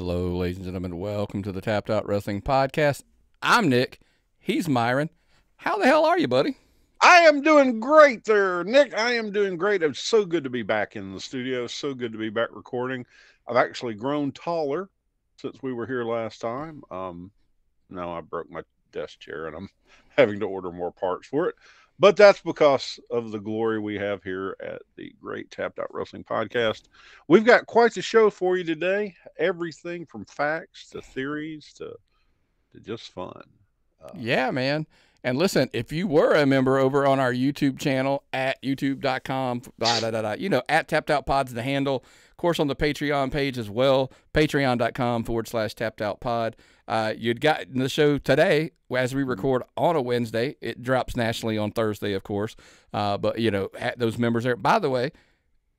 Hello, ladies and gentlemen. Welcome to the Tapped Out Wrestling Podcast. I'm Nick. He's Myron. How the hell are you, buddy? I am doing great there, Nick. I am doing great. It's so good to be back in the studio. So good to be back recording. I've actually grown taller since we were here last time. Now I broke my desk chair and I'm having to order more parts for it. But that's because of the glory we have here at the great Tapped Out Wrestling Podcast. We've got quite the show for you today. Everything from facts to theories to just fun. Yeah, man. And listen, if you were a member over on our YouTube channel at youtube.com, at Tapped Out Pod's the handle. Of course, on the Patreon page as well, patreon.com/tappedOutPod. You'd gotten the show today as we record on a Wednesday. It drops nationally on Thursday, of course. But, at those members there. By the way,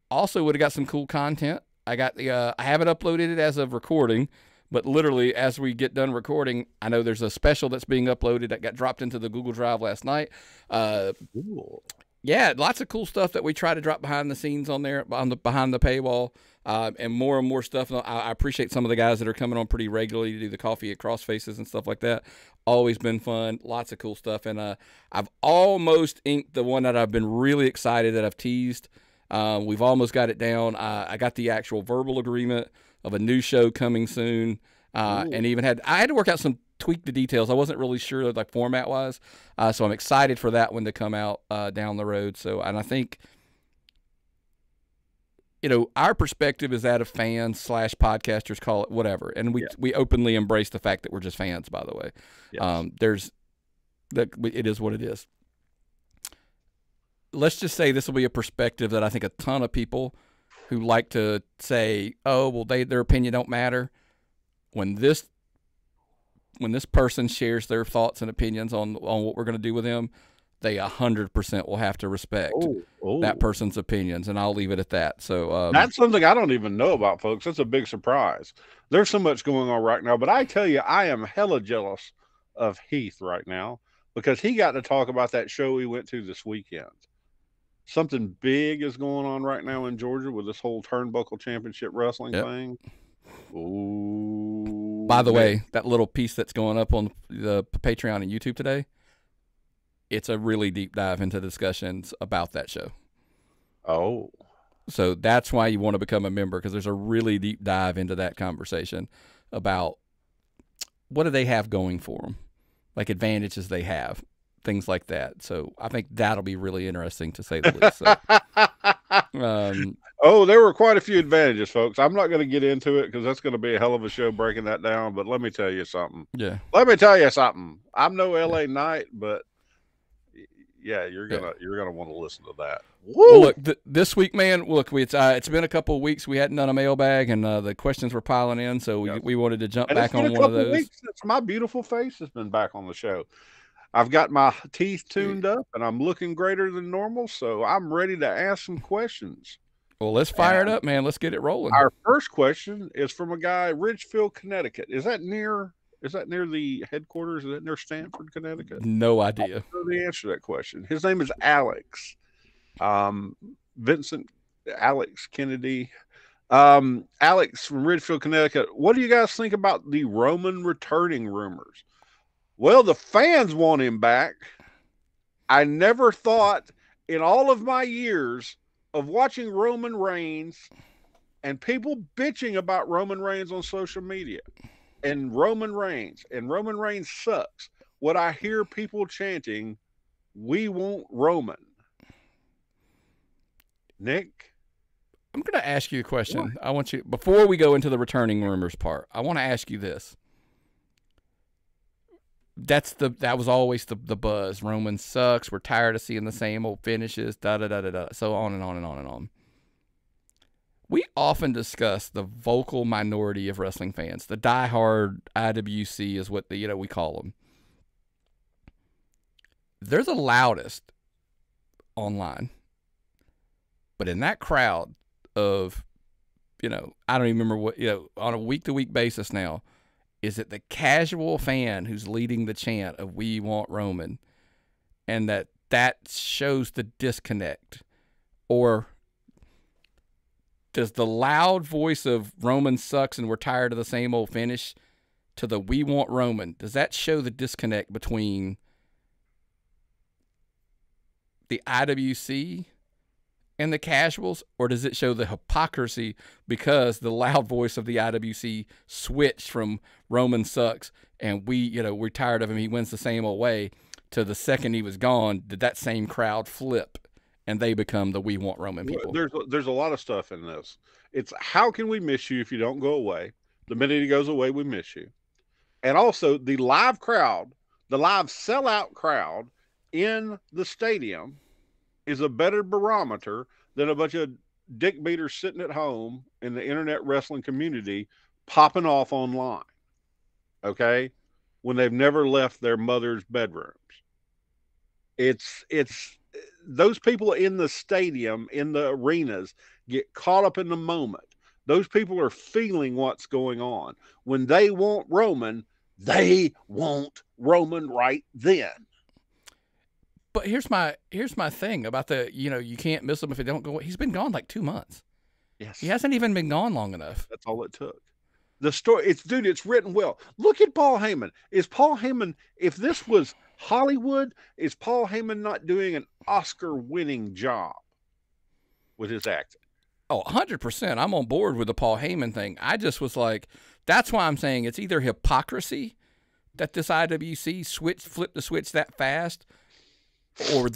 also would have got some cool content. I haven't uploaded it as of recording. But literally, as we get done recording, I know there's a special that's being uploaded that got dropped into the Google Drive last night. Cool. Yeah, lots of cool stuff that we try to drop behind the scenes on there, behind the paywall, and more stuff. I appreciate some of the guys that are coming on pretty regularly to do the coffee at Crossfaces and stuff like that. Always been fun. Lots of cool stuff. And I've almost inked the one that I've been really excited that I've teased. We've almost got it down. I got the actual verbal agreement of a new show coming soon, and even I had to work out tweak the details. I wasn't really sure like format wise, so I'm excited for that one to come out down the road. And I think our perspective is that of fans / podcasters, call it whatever, and we openly embrace the fact that we're just fans. By the way, yes. It is what it is. Let's just say this will be a perspective that I think a ton of people who like to say, "Oh, well, their opinion don't matter." When this person shares their thoughts and opinions on what we're going to do with them, they 100% will have to respect that person's opinions, and I'll leave it at that. So that's something I don't even know about, folks. That's a big surprise. There's so much going on right now, but I tell you, I am hella jealous of Heath right now because he got to talk about that show he went to this weekend. Something big is going on right now in Georgia with this whole Turnbuckle Championship Wrestling thing. Ooh. By the way, that little piece that's going up on the Patreon and YouTube today, it's a really deep dive into discussions about that show. Oh. So that's why you want to become a member, because there's a really deep dive into that conversation about what do they have going for them, like advantages they have. Things like that. So I think that'll be really interesting, to say the least. So, there were quite a few advantages, folks. I'm not going to get into it because that's going to be a hell of a show breaking that down. But let me tell you something. Yeah. Let me tell you something. I'm no LA Knight, but yeah, you're gonna want to listen to that. Well, look, this week, man. Look, it's been a couple of weeks. We hadn't done a mailbag, and the questions were piling in, so we wanted to jump back on one of those. Weeks since my beautiful face has been back on the show. I've got my teeth tuned up, and I'm looking greater than normal, so I'm ready to ask some questions. Well, let's fire it up, man. Let's get it rolling. Our first question is from a guy, Ridgefield, Connecticut. Is that near the headquarters? Is that near Stamford, Connecticut? No idea. I don't know the answer to that question. His name is Alex. Vincent Alex Kennedy. Alex from Ridgefield, Connecticut. What do you guys think about the Roman returning rumors? Well, the fans want him back. I never thought in all of my years of watching Roman Reigns and people bitching about Roman Reigns on social media and Roman Reigns sucks. What I hear people chanting, "We want Roman." Nick? I'm going to ask you a question. What? I want you, before we go into the returning rumors part, I want to ask you this. That was always the buzz. Roman sucks. We're tired of seeing the same old finishes. So on and on and on and on. We often discuss the vocal minority of wrestling fans. The diehard IWC is what we call them. They're the loudest online, but in that crowd of, I don't even remember what on a week-to-week basis now. Is it the casual fan who's leading the chant of "We want Roman," and that shows the disconnect? Or does the loud voice of Roman sucks and we're tired of the same old finish to the we want Roman, does that show the disconnect between the IWC and the casuals, or does it show the hypocrisy because the loud voice of the IWC switched from Roman sucks and we're tired of him, he wins the same old way, to the second he was gone, did that same crowd flip and they become the we want Roman people? There's a lot of stuff in this. It's how can we miss you if you don't go away? The minute he goes away, we miss you. And also the live crowd, the live sellout crowd in the stadium is a better barometer than a bunch of dick beaters sitting at home in the internet wrestling community popping off online. Okay? When they've never left their mother's bedrooms. It's those people in the stadium, in the arenas, get caught up in the moment. Those people are feeling what's going on. When they want Roman, they want Roman right then. But here's my thing about the, you can't miss him if they don't go. He's been gone like 2 months. Yes. He hasn't even been gone long enough. That's all it took. The story, it's written well. Look at Paul Heyman. Is Paul Heyman, if this was Hollywood, is Paul Heyman not doing an Oscar-winning job with his acting? Oh, 100%. I'm on board with the Paul Heyman thing. I just was like, that's why I'm saying it's either hypocrisy that this IWC flipped the switch that fast, or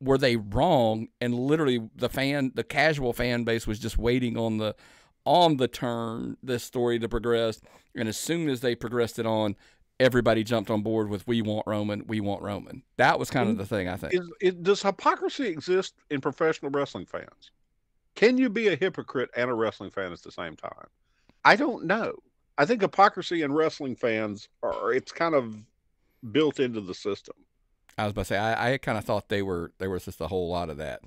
were they wrong, and literally the casual fan base was just waiting on the turn, this story to progress, and as soon as they progressed it on, everybody jumped on board with we want Roman, we want Roman. That was kind of the thing, I think. Does hypocrisy exist in professional wrestling fans? Can you be a hypocrite and a wrestling fan at the same time? I don't know. I think hypocrisy in wrestling fans it's kind of built into the system. I was about to say, I kind of thought there was just a whole lot of that.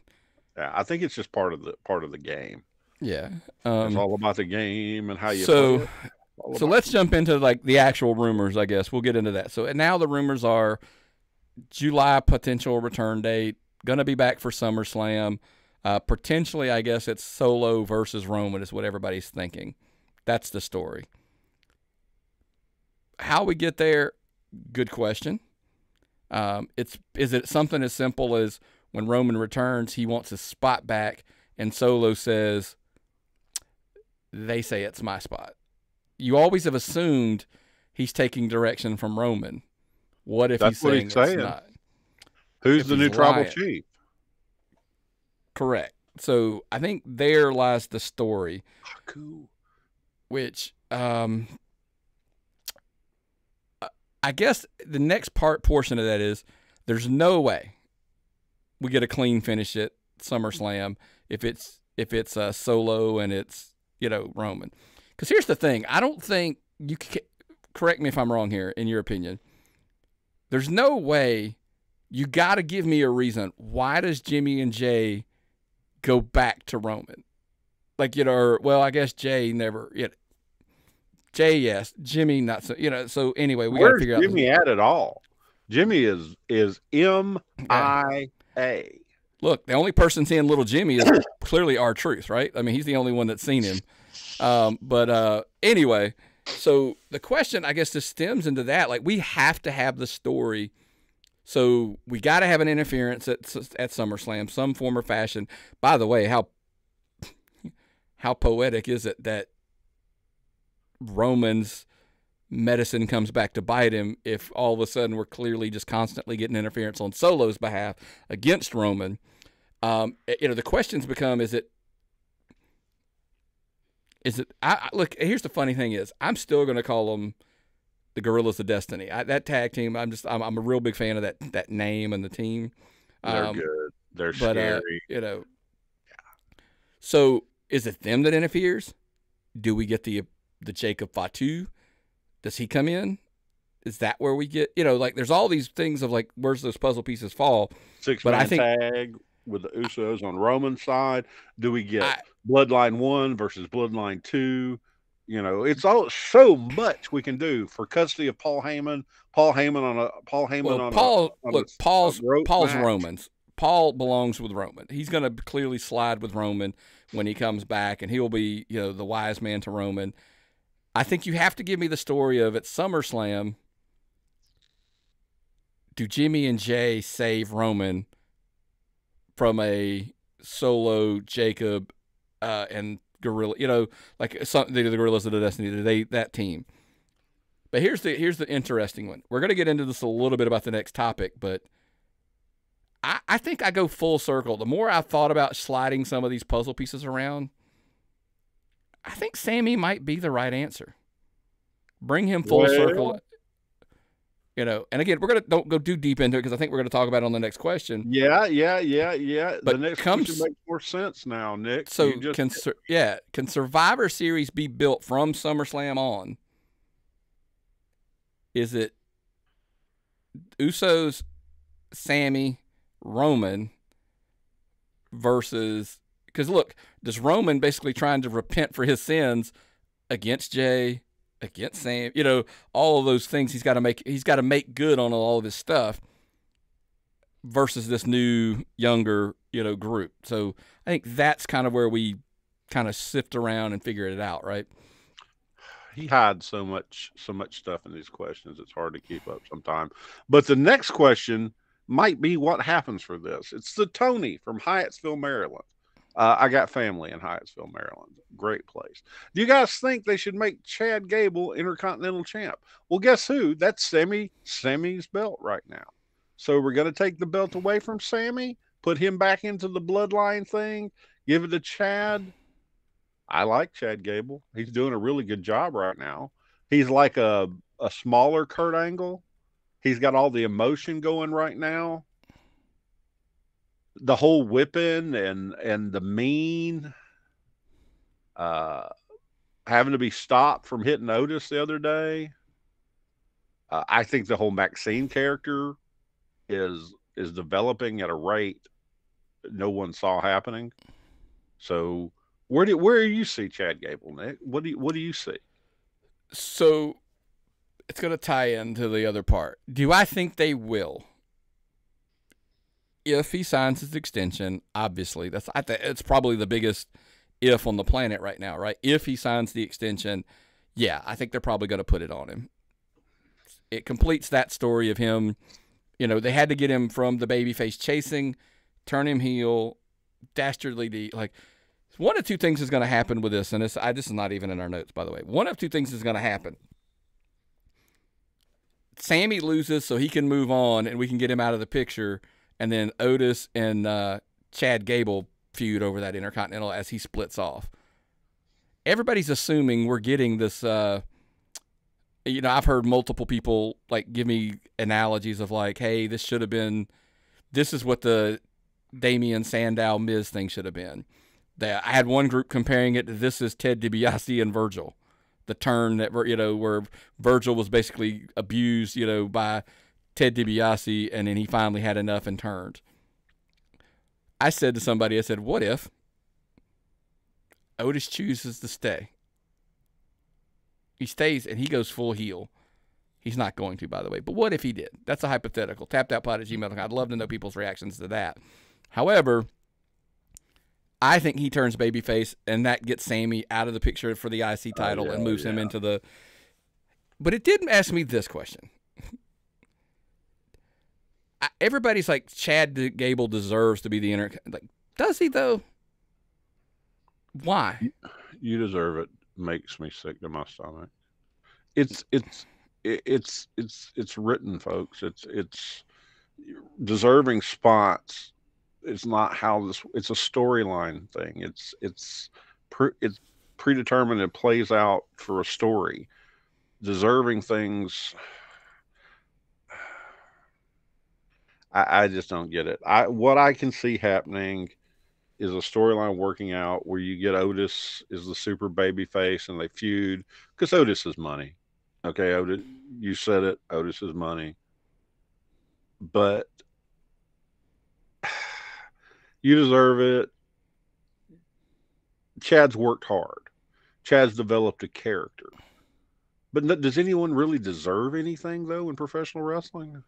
Yeah, I think it's just part of the game. Yeah, it's all about the game and how you. So let's jump into like the actual rumors. I guess we'll get into that. So now the rumors are July potential return date, gonna be back for SummerSlam. Potentially, I guess it's Solo versus Roman is what everybody's thinking. That's the story. How we get there? Good question. Is it something as simple as when Roman returns, he wants his spot back, and Solo says, they say it's my spot. You always have assumed he's taking direction from Roman. What if he's saying it's not? Who's the new tribal chief? Correct. So I think there lies the story. Cool. Which, I guess the next portion of that is there's no way we get a clean finish at SummerSlam if it's Solo and it's Roman. Because here's the thing, I don't think you can, correct me if I'm wrong here. In your opinion, there's no way. You got to give me a reason. Why does Jimmy and Jay go back to Roman? Like I guess Jay never. Jay, yes. Jimmy, not so. So anyway, we got to figure out. Where's Jimmy at all? Jimmy is MIA. Look, the only person seeing little Jimmy is clearly R-Truth, right? I mean, he's the only one that's seen him. But anyway, so the question, I guess, just stems into that. Like, we have to have the story. So we got to have an interference at SummerSlam, some form or fashion. By the way, how poetic is it that Roman's medicine comes back to bite him if all of a sudden we're clearly just constantly getting interference on Solo's behalf against Roman? The questions become, is it look, here's the funny thing is, I'm still going to call them the Gorillas of Destiny. That tag team, I'm a real big fan of that name and the team. They're good. They're scary. So is it them that interferes? Do we get the Jacob Fatu? Does he come in? Is that where we get, like there's all these things of like, where's those puzzle pieces fall? Six-man tag with the Usos on Roman's side. Do we get Bloodline 1 versus Bloodline 2? It's all so much we can do for custody of Paul Heyman. Paul's Roman's. Paul belongs with Roman. He's going to clearly slide with Roman when he comes back, and he'll be, the wise man to Roman. I think you have to give me the story of at SummerSlam, do Jimmy and Jay save Roman from a Solo, Jacob, and Gorilla, like the Gorillas of the Destiny, that team. But here's the interesting one. We're going to get into this a little bit about the next topic, but I think I go full circle. The more I've thought about sliding some of these puzzle pieces around, I think Sammy might be the right answer. Bring him full circle. And again, don't go too deep into it because I think we're going to talk about it on the next question. Yeah. But the next question makes more sense now, Nick. So can Survivor Series be built from SummerSlam on? Is it Usos, Sammy, Roman versus, because look, does Roman basically trying to repent for his sins against Jay, against Sam, all of those things he's got to make good on all of his stuff versus this new younger, group. So I think that's kind of where we kind of sift around and figure it out, right? He hides so much stuff in these questions. It's hard to keep up sometimes. But the next question might be what happens for this. It's the Tony from Hyattsville, Maryland. I got family in Hyattsville, Maryland. Great place. Do you guys think they should make Chad Gable Intercontinental Champ? Well, guess who? That's Sammy's belt right now. So we're going to take the belt away from Sammy, put him back into the bloodline thing, give it to Chad. I like Chad Gable. He's doing a really good job right now. He's like a smaller Kurt Angle. He's got all the emotion going right now. The whole whipping and the mean, having to be stopped from hitting Otis the other day. I think the whole Maxine character is developing at a rate no one saw happening. So where do you see Chad Gable, Nick? What do you see? So it's going to tie into the other part. Do I think they will? If he signs his extension, obviously, it's probably the biggest if on the planet right now, right? If he signs the extension, yeah, I think they're probably going to put it on him. It completes that story of him. They had to get him from the babyface chasing, turn him heel, dastardly, like, one of two things is going to happen with this, and this is not even in our notes, by the way. One of two things is going to happen. Sammy loses so he can move on, and we can get him out of the picture, and then Otis and Chad Gable feud over that Intercontinental as he splits off. Everybody's assuming we're getting this, I've heard multiple people, like, give me analogies of, like, hey, this is what the Damian Sandow Miz thing should have been. I had one group comparing it to this is Ted DiBiase and Virgil. The turn that, where Virgil was basically abused, by Ted DiBiase, and then he finally had enough and turned. I said to somebody, what if Otis chooses to stay? He stays and he goes full heel. He's not going to, by the way. But what if he did? That's a hypothetical. Tapthatpod@gmail.com. I'd love to know people's reactions to that. However, I think he turns babyface, and that gets Sammy out of the picture for the IC title and moves him into the... But it did ask me this question. Everybody's like, Chad Gable deserves to be the like, does he though? Why? You deserve it. Makes me sick to my stomach. It's written, folks. It's deserving spots. It's not how this. It's a storyline thing. It's predetermined. It plays out for a story. Deserving things. I just don't get it. What I can see happening is a storyline working out where you get Otis is the super baby face and they feud because Otis is money. Okay, Otis, you said it. Otis is money. But you deserve it. Chad's worked hard. Chad's developed a character. But does anyone really deserve anything, though, in professional wrestling?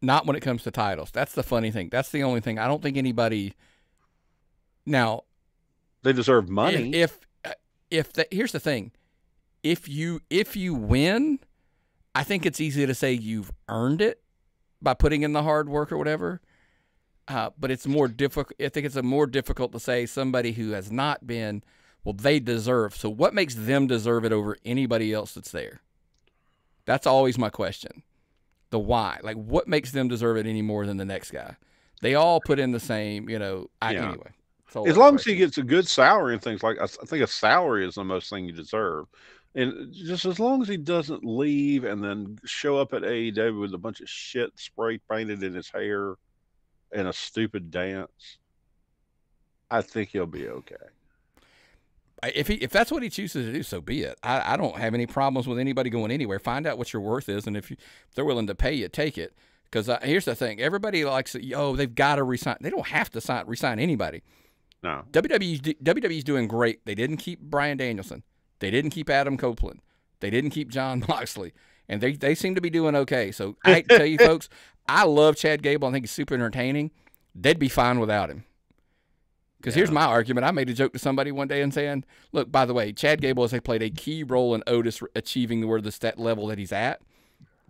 Not when it comes to titles. That's the funny thing. That's the only thing. I don't think anybody. Now, They deserve money. Here's the thing, if you win, I think it's easy to say you've earned it by putting in the hard work or whatever. But it's more difficult. I think it's more difficult to say somebody who has not been. Well, they deserve. So what makes them deserve it over anybody else that's there? That's always my question. The why. Like, what makes them deserve it any more than the next guy? They all put in the same, anyway. As long as he gets a good salary and things like I think a salary is the most thing you deserve. And just as long as he doesn't leave and then show up at AEW with a bunch of shit spray painted in his hair and a stupid dance, I think he'll be okay. If that's what he chooses to do, so be it. I don't have any problems with anybody going anywhere. Find out what your worth is, and if they're willing to pay you, take it. Because here's the thing: everybody likes, they've got to resign. They don't have to resign anybody. No. WWE's doing great. They didn't keep Bryan Danielson. They didn't keep Adam Copeland. They didn't keep Jon Moxley, and they seem to be doing okay. So I hate to tell you, folks, I love Chad Gable. I think he's super entertaining. They'd be fine without him. Because here's my argument. I made a joke to somebody one day and saying, look, by the way, Chad Gable has played a key role in Otis achieving the stat level that he's at.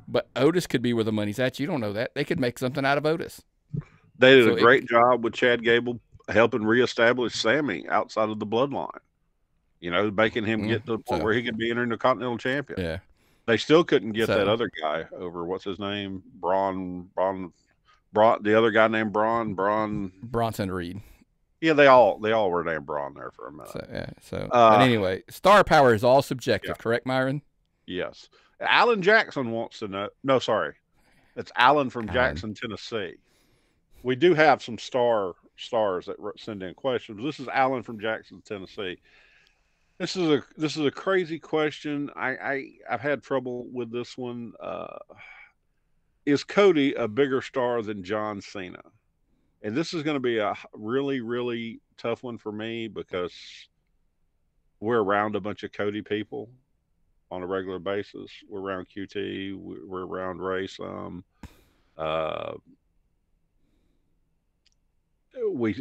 But Otis could be where the money's at. You don't know that. They could make something out of Otis. They did a great job with Chad Gable helping reestablish Sammy outside of the bloodline. Making him get to the point where he could be entering the Continental Champion. Yeah. They still couldn't get that other guy over. What's his name? Braun. The other guy named Bronson Reed. Yeah, they all were named Braun there for a minute. But anyway, star power is all subjective, correct, Myron? Yes. Alan Jackson wants to know. No, sorry. It's Alan from Jackson, Tennessee. We do have some stars that send in questions. This is Alan from Jackson, Tennessee. This is a crazy question. I've had trouble with this one. Is Cody a bigger star than John Cena? And this is going to be a really, really tough one for me because we're around a bunch of Cody people on a regular basis. We're around QT. We're around Ray some. A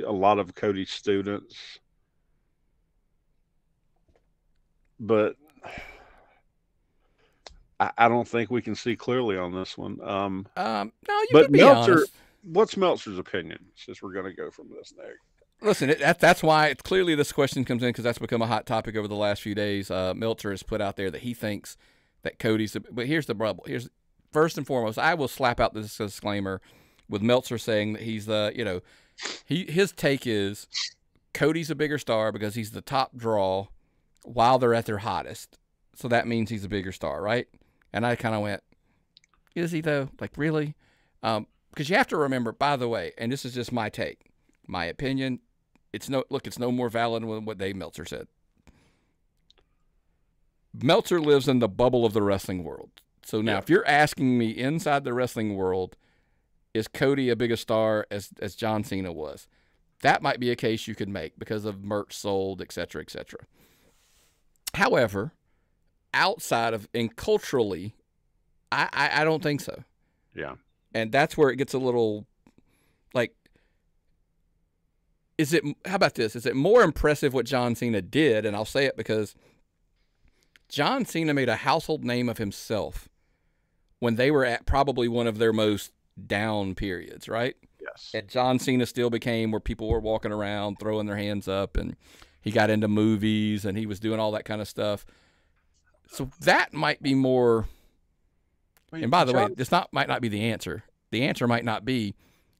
lot of Cody's students. But I don't think we can see clearly on this one. No, you can be honest. What's Meltzer's opinion? Since we're going to go from this next. Listen, that's why it's clearly this question comes in because that's become a hot topic over the last few days. Meltzer has put out there that he thinks that Cody's. But here's the trouble. First and foremost, I will slap out this disclaimer with Meltzer saying that he's the his take is Cody's a bigger star because he's the top draw while they're at their hottest. So that means he's a bigger star, right? And I kind of went, is he though? Like really? Because you have to remember, by the way, and this is just my take, my opinion. It's no more valid than what Dave Meltzer said. Meltzer lives in the bubble of the wrestling world. So now, if you're asking me inside the wrestling world, is Cody a bigger star as John Cena was? That might be a case you could make because of merch sold, et cetera, et cetera. However, outside of and culturally, I don't think so. Yeah. And that's where it gets a little like, how about this? Is it more impressive what John Cena did? And I'll say it because John Cena made a household name of himself when they were at probably one of their most down periods, right? Yes. And John Cena still became where people were walking around, throwing their hands up, and he got into movies and he was doing all that kind of stuff. So that might be more. And by the way, this might not be the answer. The answer might not be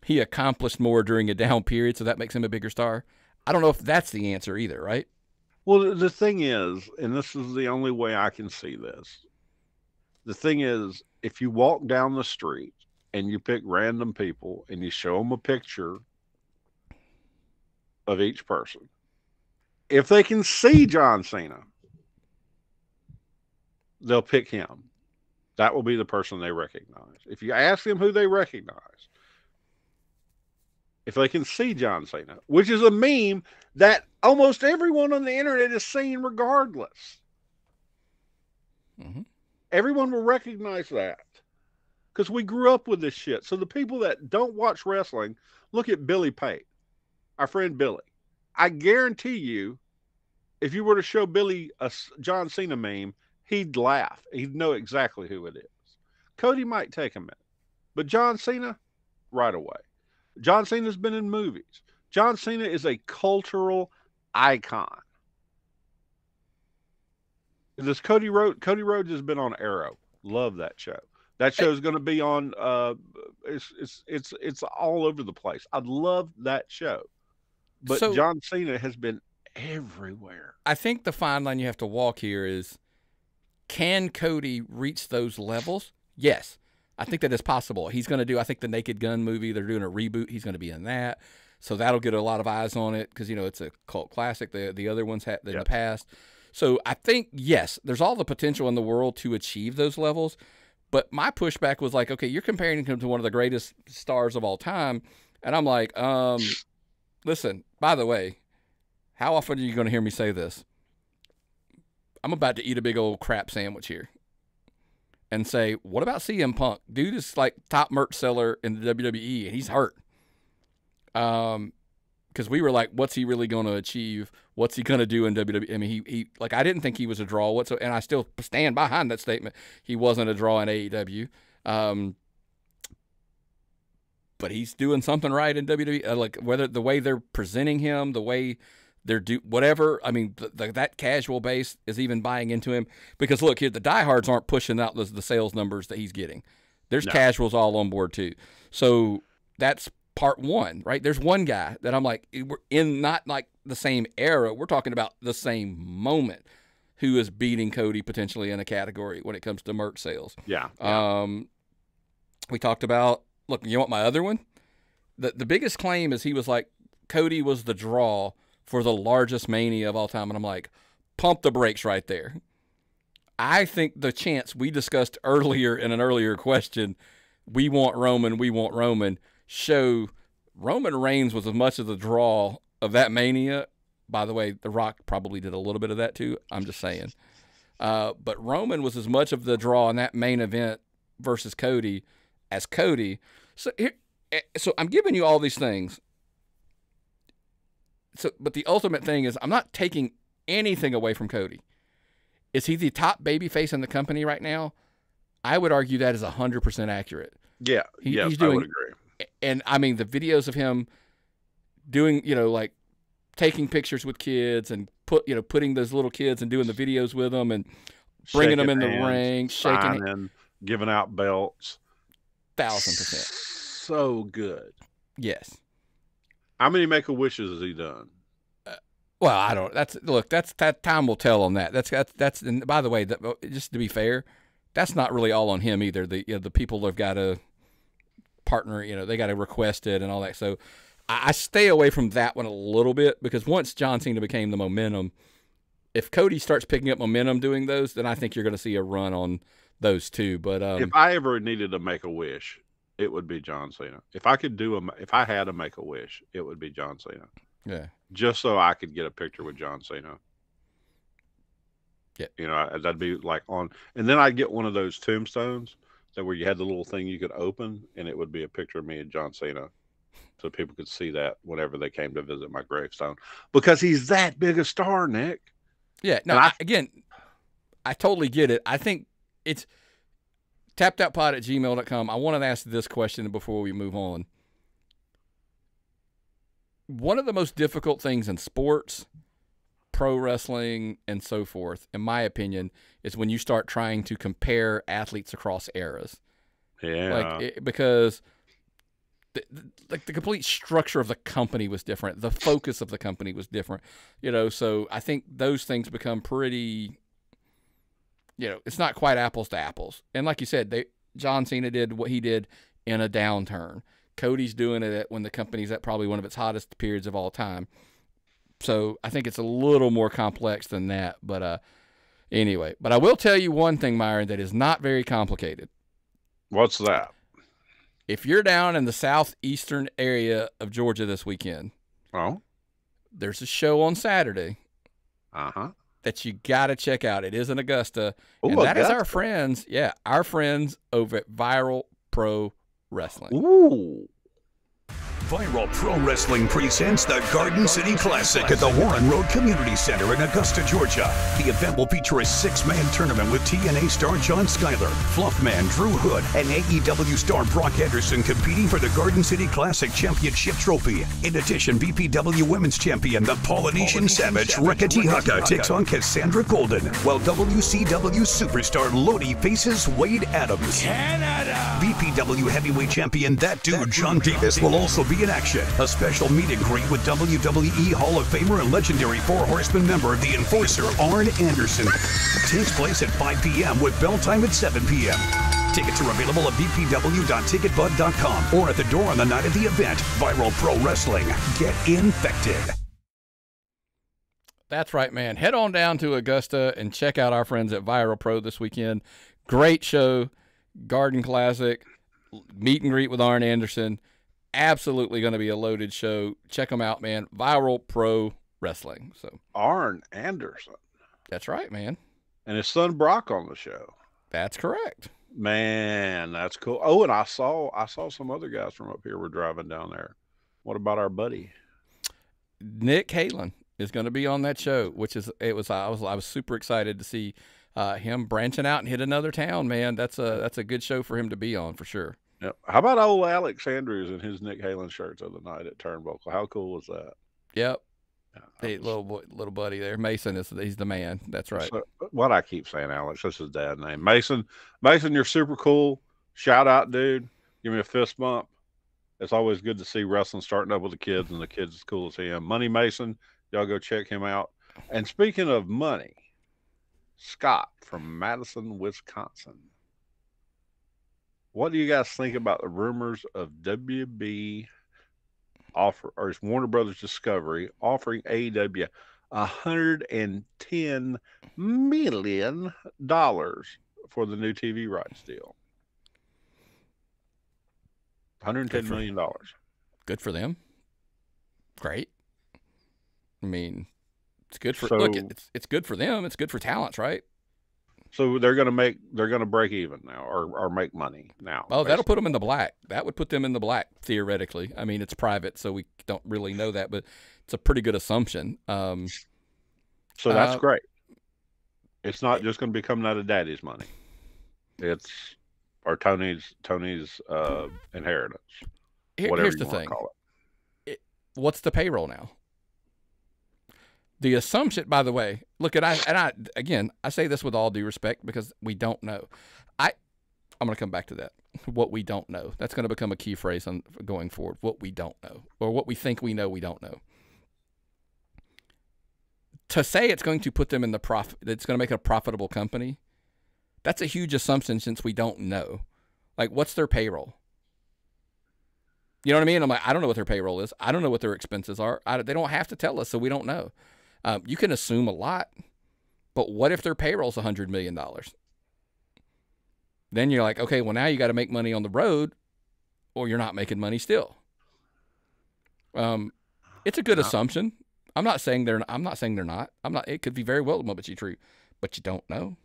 he accomplished more during a down period, so that makes him a bigger star. I don't know if that's the answer either, right? Well, the thing is, and this is the only way I can see this, the thing is, if you walk down the street and you pick random people and you show them a picture of each person, if they can see John Cena, they'll pick him. That will be the person they recognize. If you ask them who they recognize, if they can see John Cena, which is a meme that almost everyone on the internet is seeing regardless. Mm-hmm. Everyone will recognize that because we grew up with this shit. So the people that don't watch wrestling, look at Billy Pate, our friend Billy. I guarantee you, if you were to show Billy a John Cena meme, he'd laugh. He'd know exactly who it is. Cody might take a minute, but John Cena, right away. John Cena's been in movies. John Cena is a cultural icon. This Cody Rhodes has been on Arrow. Love that show. That show is going to be on. It's all over the place. I love that show. But so, John Cena has been everywhere. I think the fine line you have to walk here is, can Cody reach those levels? Yes. I think that is possible. He's going to do, I think, the Naked Gun movie. They're doing a reboot. He's going to be in that. So that'll get a lot of eyes on it because, you know, it's a cult classic. The other ones had in the past. So I think, yes, there's all the potential in the world to achieve those levels. But my pushback was like, okay, you're comparing him to one of the greatest stars of all time. And I'm like, listen, by the way, how often are you going to hear me say this? I'm about to eat a big old crap sandwich here and say, what about CM Punk? Dude is like top merch seller in the WWE, and he's hurt. Because we were like, what's he really going to achieve? What's he going to do in WWE? I mean, he like, I didn't think he was a draw whatsoever, and I still stand behind that statement. He wasn't a draw in AEW. But he's doing something right in WWE. Like, whether the way they're presenting him, the way they're whatever. I mean, that casual base is even buying into him. Because look here, the diehards aren't pushing out the sales numbers that he's getting. There's casuals all on board too. So that's part one, right? There's one guy that I'm like, we're in not like the same era. We're talking about the same moment, who is beating Cody potentially in a category when it comes to merch sales. Yeah. We talked about, look, you want my other one? The biggest claim is he was like, Cody was the draw for the largest Mania of all time. And I'm like, pump the brakes right there. I think the chance we discussed earlier in an earlier question, we want Roman, show Roman Reigns was as much of the draw of that Mania. By the way, The Rock probably did a little bit of that too. I'm just saying. But Roman was as much of the draw in that main event versus Cody as Cody. So I'm giving you all these things. So, but the ultimate thing is, I'm not taking anything away from Cody. Is he the top babyface in the company right now? I would argue that is 100% accurate. Yeah, he's doing, I would agree. And I mean, the videos of him doing, you know, like taking pictures with kids and putting those little kids and doing the videos with them and bringing them in the ring, shaking, giving out belts. 1,000%. So good. Yes. How many Make-A-Wishes has he done? Well, I don't. That's time will tell on that. That's. And by the way, just to be fair, that's not really all on him either. The people have got to partner. You know, they got to request it and all that. So I stay away from that one a little bit, because once John Cena became the momentum, if Cody starts picking up momentum doing those, then I think you're going to see a run on those too. But if I ever needed to make a wish, it would be John Cena. If I had to make a wish, it would be John Cena. Yeah. Just so I could get a picture with John Cena. Yeah. You know, that'd be like on, and then I'd get one of those tombstones where you had the little thing you could open, and it would be a picture of me and John Cena, so people could see that whenever they came to visit my gravestone, because he's that big a star, Nick. Yeah. No, I totally get it. I think it's tappedoutpod@gmail.com. I want to ask this question before we move on. One of the most difficult things in sports, pro wrestling, and so forth, in my opinion, is when you start trying to compare athletes across eras. Yeah. Because the complete structure of the company was different. The focus of the company was different. You know, so I think those things become pretty, you know, it's not quite apples to apples. And like you said, John Cena did what he did in a downturn. Cody's doing it when the company's at probably one of its hottest periods of all time. So I think it's a little more complex than that. But anyway, but I will tell you one thing, Myron, that is not very complicated. What's that? If you're down in the southeastern area of Georgia this weekend, there's a show on Saturday that you got to check out. It is in Augusta. Ooh, and that is our friends. Yeah, our friends over at Viral Pro Wrestling. Ooh. Viral Pro Wrestling presents the Garden City Classic at the Warren Road Community Center in Augusta, Georgia. The event will feature a 6-man tournament with TNA star John Schuyler, Fluffman Drew Hood, and AEW star Brock Anderson competing for the Garden City Classic Championship Trophy. In addition, BPW Women's Champion, the Polynesian Savage, Rekati Haka takes on Cassandra Golden, while WCW Superstar Lodi faces Wade Adams. Canada! BPW Heavyweight Champion That Dude John Davis will also be in action. A special meet and greet with WWE Hall of Famer and legendary Four Horsemen member, the Enforcer, Arn Anderson, takes place at 5 p.m. with bell time at 7 p.m. Tickets are available at bpw.ticketbud.com or at the door on the night of the event. Viral Pro Wrestling. Get infected. That's right, man. Head on down to Augusta and check out our friends at Viral Pro this weekend. Great show, Garden Classic, meet and greet with Arn Anderson. Absolutely going to be a loaded show. Check them out, man. Viral Pro Wrestling. So Arn Anderson. That's right, man. And his son Brock on the show. That's correct. Man, that's cool. Oh, and I saw some other guys from up here were driving down there. What about our buddy? Nick Halen is going to be on that show, I was super excited to see him branching out and hit another town, man. That's a good show for him to be on for sure. Yep. How about old Alex Andrews and his Nick Halen shirts of the night at Turnbuckle? How cool was that? Yep. Hey, little buddy there. Mason he's the man. That's right. So, what I keep saying, Alex, that's his dad's name. Mason, you're super cool. Shout out, dude. Give me a fist bump. It's always good to see wrestling starting up with the kids, and the kids as cool as him. Money Mason, y'all go check him out. And speaking of money, Scott from Madison, Wisconsin. What do you guys think about the rumors of WB Warner Brothers Discovery offering AEW $110 million for the new TV rights deal? $110 million. Good for them. Great. I mean, it's good for it's good for them. It's good for talents, right? So they're gonna break even now or make money now. Oh, that'll put them in the black. That would put them in the black theoretically. I mean, it's private, so we don't really know that, but it's a pretty good assumption. So that's great. It's not just going to be coming out of Daddy's money. It's or Tony's inheritance. Here's the thing. What's the payroll now? The assumption, by the way, look at I say this with all due respect because we don't know. I'm going to come back to that. What we don't know. That's going to become a key phrase going forward. What we don't know, or what we think we know, we don't know. To say it's going to put them in the profit, it's going to make it a profitable company. That's a huge assumption since we don't know. Like, what's their payroll? You know what I mean? I'm like, I don't know what their payroll is. I don't know what their expenses are. They don't have to tell us, so we don't know. You can assume a lot, but what if their payroll's $100 million? Then you're like, okay, well now you got to make money on the road, or you're not making money still. It's a good assumption. I'm not saying they're not. It could be very well but you true, but you don't know.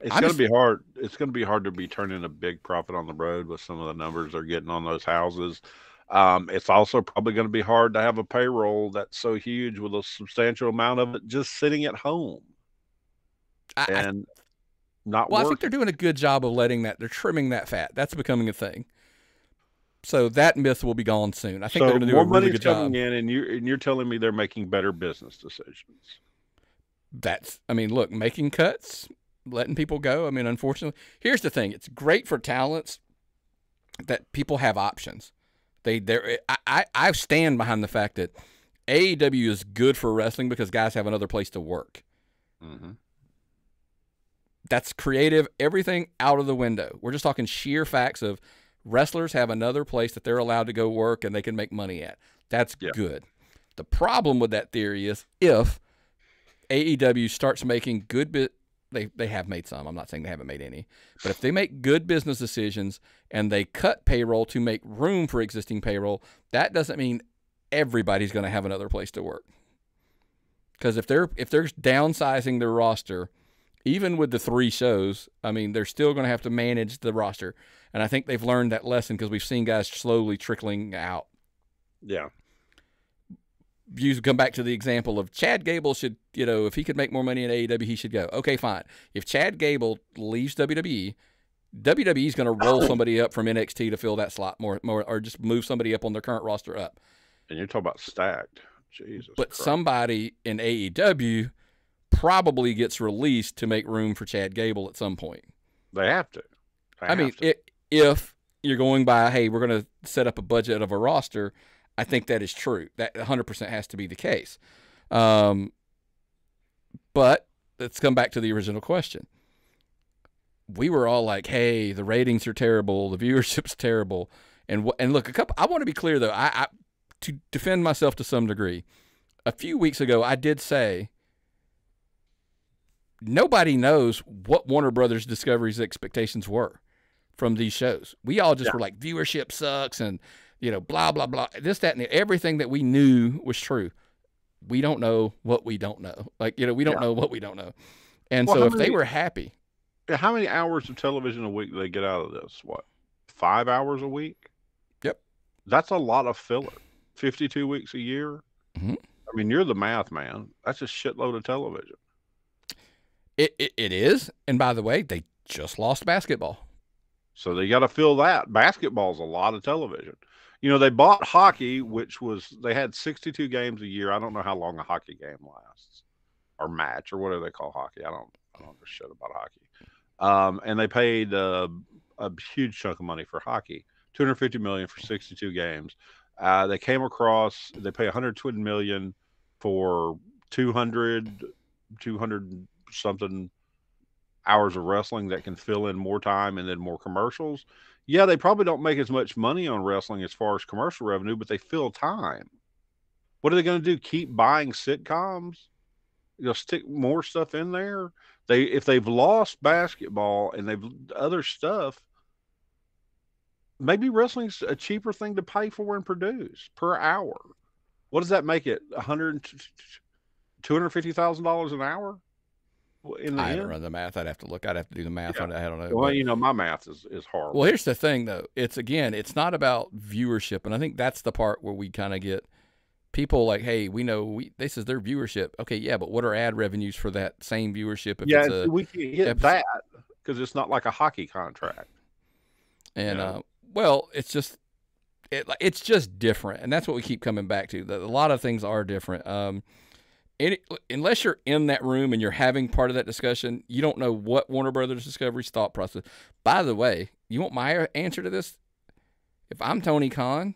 It's going to be hard. It's going to be hard to be turning a big profit on the road with some of the numbers they're getting on those houses. It's also probably going to be hard to have a payroll that's so huge with a substantial amount of it just sitting at home not Well, working. I think they're doing a good job of they're trimming that fat. That's becoming a thing. So that myth will be gone soon. I think they're going to do a really good job. In, and you're telling me they're making better business decisions. Look, making cuts, letting people go. I mean, unfortunately, here's the thing. It's great for talents that people have options. I stand behind the fact that AEW is good for wrestling because guys have another place to work. Mm-hmm. That's creative. Everything out of the window. We're just talking sheer facts of wrestlers have another place that they're allowed to go work and they can make money at. That's good. The problem with that theory is if AEW starts making they have made some. I'm not saying they haven't made any. But if they make good business decisions and they cut payroll to make room for existing payroll, that doesn't mean everybody's going to have another place to work. Because if they're downsizing their roster, even with the 3 shows, I mean, they're still going to have to manage the roster. And I think they've learned that lesson because we've seen guys slowly trickling out. Yeah. You come back to the example of Chad Gable should, if he could make more money in AEW, he should go. Okay, fine. If Chad Gable leaves WWE, WWE's going to roll somebody up from NXT to fill that slot more, or just move somebody up on their current roster up. And you're talking about stacked. Jesus But Christ. somebody in AEW probably gets released to make room for Chad Gable at some point. They have to. If you're going by, hey, we're going to set up a budget of a roster, I think that is true. That 100% has to be the case. But let's come back to the original question. We were all like, hey, the ratings are terrible, the viewership's terrible. And look, I want to be clear, though. I to defend myself to some degree, a few weeks ago, I did say nobody knows what Warner Brothers Discovery's expectations were from these shows. We all just were like, viewership sucks and, blah, blah, blah. This, that, and everything that we knew was true. We don't know what we don't know. We don't know what we don't know. And so if they were happy. How many hours of television a week do they get out of this? What, 5 hours a week? Yep. That's a lot of filler. 52 weeks a year. Mm-hmm. I mean, you're the math man. That's a shitload of television. It is. And by the way, they just lost basketball. So they got to fill that. Basketball's a lot of television. They bought hockey, which they had 62 games a year. I don't know how long a hockey game lasts or match or whatever they call hockey. I don't know shit about hockey. And they paid a huge chunk of money for hockey, $250 million for 62 games. They came across, they pay $120 million for 200 something hours of wrestling that can fill in more time and then more commercials. Yeah, they probably don't make as much money on wrestling as far as commercial revenue, but they fill time. What are they going to do? Keep buying sitcoms? Stick more stuff in there? If they've lost basketball and they've other stuff, maybe wrestling's a cheaper thing to pay for and produce per hour. What does that make it? $250,000 an hour? I haven't run the math. I'd have to look. I'd have to do the math on it. I don't know. Well, my math is horrible. Well, here's the thing, though. It's not about viewership. And I think that's the part where we kind of get people like, hey, we know this is their viewership. Okay, yeah, but what are ad revenues for that same viewership? If we can hit that because it's not like a hockey contract. And, well, it's just different. And that's what we keep coming back to. A lot of things are different. Unless you're in that room and you're having part of that discussion, you don't know what Warner Brothers Discovery's thought process. By the way, you want my answer to this? If I'm Tony Khan,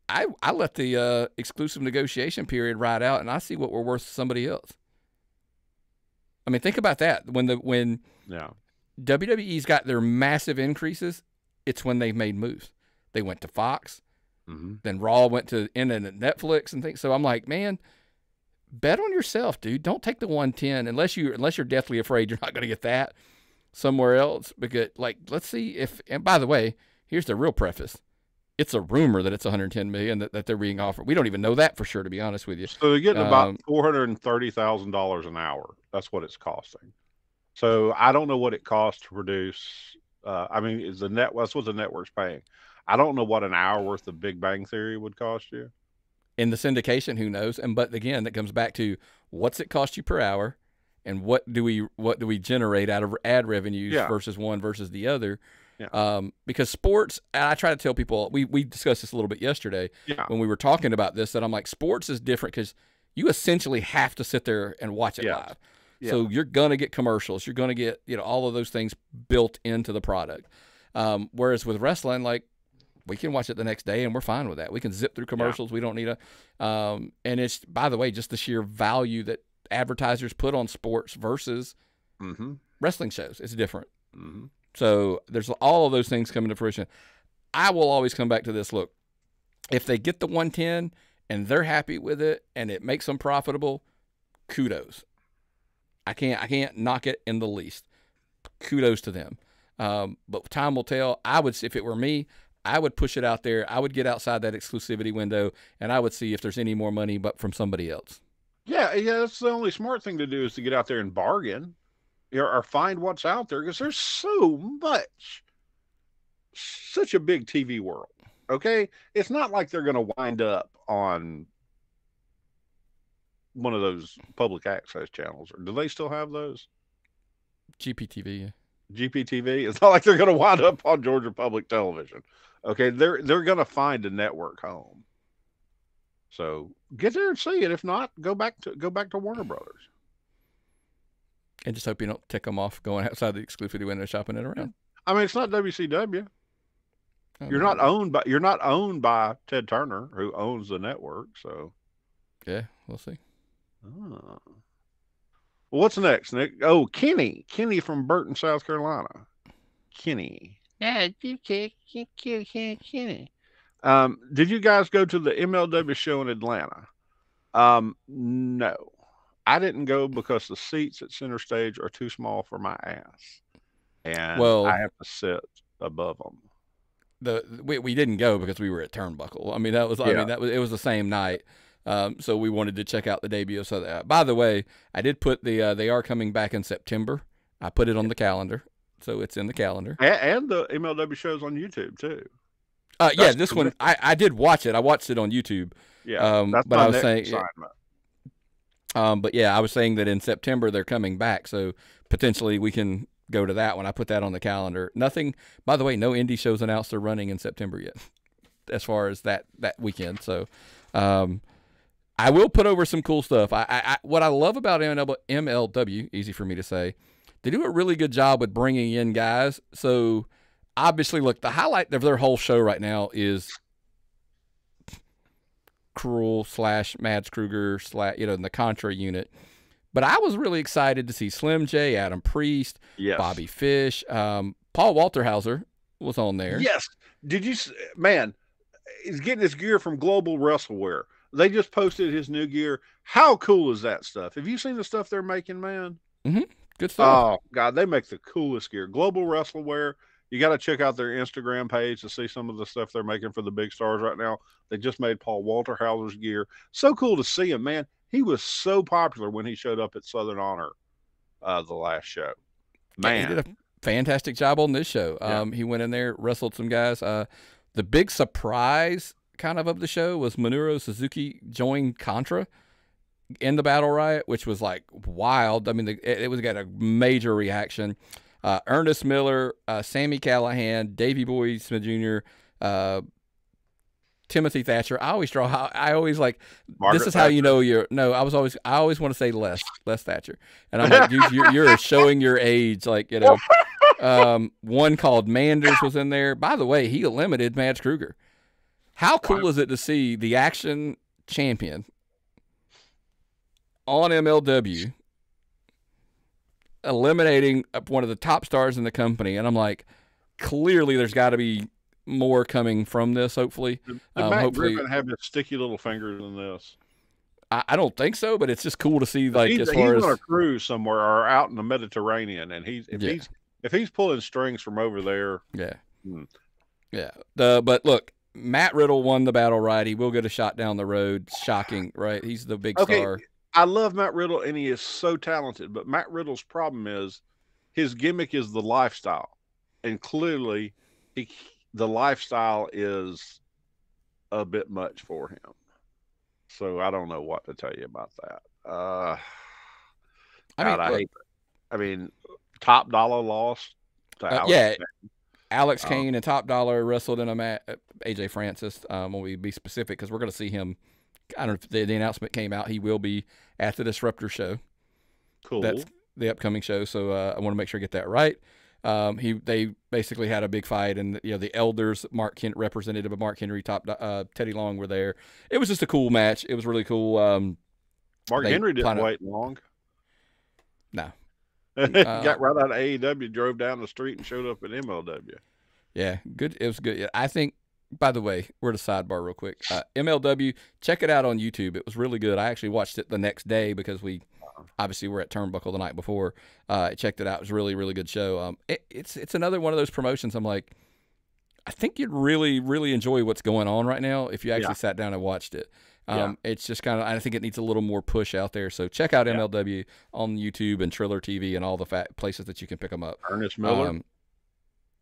I let the exclusive negotiation period ride out, and I see what we're worth to somebody else. I mean, think about that. When WWE's got their massive increases, it's when they've made moves. They went to Fox. Mm-hmm. Then Raw went to Netflix and things. So I'm like, man, bet on yourself, dude. Don't take the 110 unless you're deathly afraid you're not going to get that somewhere else. Because let's see if. And by the way, here's the real preface: it's a rumor that it's 110 million that they're being offered. We don't even know that for sure, to be honest with you. So they're getting about $430,000 an hour. That's what it's costing. So I don't know what it costs to produce. That's what the network's paying. I don't know what an hour worth of Big Bang Theory would cost you. In the syndication, who knows? But again, that comes back to what's it cost you per hour, and what do we generate out of ad revenues versus one versus the other. Yeah. Because sports, and I try to tell people, we discussed this a little bit yesterday when we were talking about this, that I'm like, sports is different because you essentially have to sit there and watch it live. Yeah. So you're gonna get commercials, you're gonna get all of those things built into the product. Whereas with wrestling, we can watch it the next day and we're fine with that. We can zip through commercials. Yeah. We don't need and it's, by the way, just the sheer value that advertisers put on sports versus wrestling shows. It's different. Mm-hmm. So there's all of those things coming to fruition. I will always come back to this. Look, if they get the 110 and they're happy with it and it makes them profitable, kudos. I can't knock it in the least. Kudos to them. But time will tell. If it were me, I would push it out there. I would get outside that exclusivity window, and I would see if there's any more money but from somebody else. Yeah, that's the only smart thing to do is to get out there and bargain. or find what's out there, because there's so much, such a big TV world. Okay, it's not like they're going to wind up on one of those public access channels. Or do they still have those? GPTV. Yeah. GPTV. It's not like they're going to wind up on Georgia Public Television. Okay, they're going to find a network home. So get there and see it. If not, go back to Warner Brothers. And just hope you don't tick them off going outside the exclusivity window shopping it around. I mean, it's not WCW. Oh, You're not owned by Ted Turner, who owns the network. So yeah, we'll see. Well, what's next, Nick? Oh, Kenny from Burton, South Carolina. Kenny. Yeah, Kenny. Did you guys go to the MLW show in Atlanta? No, I didn't go because the seats at center stage are too small for my ass, and I have to sit above them. We didn't go because we were at Turnbuckle. I mean, it was the same night. So we wanted to check out the debut. So by the way, I did put they are coming back in September. I put it on the calendar, so it's in the calendar. And the MLW shows on YouTube too. Yeah, this one I did watch it. I watched it on YouTube. Yeah, that's but my I was next saying, assignment. but yeah, I was saying that in September they're coming back, so potentially we can go to that one. I put that on the calendar. Nothing, by the way, no indie shows announced they're running in September yet, as far as that weekend. So, I will put over some cool stuff. What I love about MLW, easy for me to say, they do a really good job with bringing in guys. So obviously, look, the highlight of their whole show right now is Cruel / Mads Kruger / the Contra unit. But I was really excited to see Slim J, Adam Priest, Bobby Fish, Paul Walterhauser was on there. Yes. Did you, man, he's getting his gear from Global WrestleWear. They just posted his new gear. How cool is that stuff? Have you seen the stuff they're making, man? Mm-hmm. Good stuff. Oh, God, they make the coolest gear. Global WrestleWear. You got to check out their Instagram page to see some of the stuff they're making for the big stars right now. They just made Paul Walterhauser's gear. So cool to see him, man. He was so popular when he showed up at Southern Honor the last show. Man. Yeah, he did a fantastic job on this show. He went in there, wrestled some guys. The big surprise kind of the show was Minoru Suzuki joined Contra in the Battle Riot, which was like wild. I mean, it was got a major reaction. Ernest Miller, Sammy Callahan, Davey Boy Smith Jr., Timothy Thatcher. I always like, Margaret this is Thatcher. how you know you're, no, I always want to say Les Thatcher. And I'm like, dude, you're showing your age. Like, one called Manders was in there. By the way, he eliminated Mads Kruger. How cool is it to see the Action champion on MLW eliminating one of the top stars in the company? And I'm like, clearly there's got to be more coming from this, hopefully. Did Matt Griffin have his sticky little fingers in this? I don't think so, but it's just cool to see, like, he's on a cruise somewhere or out in the Mediterranean, and if he's pulling strings from over there. Yeah. But look, Matt Riddle won the Battle Riot. He will get a shot down the road. Shocking, right? He's the big star. I love Matt Riddle, and he is so talented. But Matt Riddle's problem is his gimmick is the lifestyle. And clearly, the lifestyle is a bit much for him. So I don't know what to tell you about that. I mean, Top Dollar lost to Alex Kane. Alex Kane and Top Dollar wrestled in a match. AJ Francis, when we be specific, because we're going to see him. I don't know if the announcement came out. He will be at the Disruptor show. Cool. That's the upcoming show. So I want to make sure I get that right. They basically had a big fight, and the elders, representative of Mark Henry, Teddy Long were there. It was just a cool match. It was really cool. Mark Henry didn't wait long. No. Got right out of AEW, drove down the street, and showed up at MLW. Yeah, good. It was good. I think, by the way, we're at a sidebar real quick. MLW, check it out on YouTube. It was really good. I actually watched it the next day because we obviously were at Turnbuckle the night before. I checked it out. It was a really, really good show. It's another one of those promotions. I'm like, I think you'd really, really enjoy what's going on right now if you actually sat down and watched it. It's just kind of, I think it needs a little more push out there. So check out MLW on YouTube and Triller TV and all the places that you can pick them up. Ernest Miller.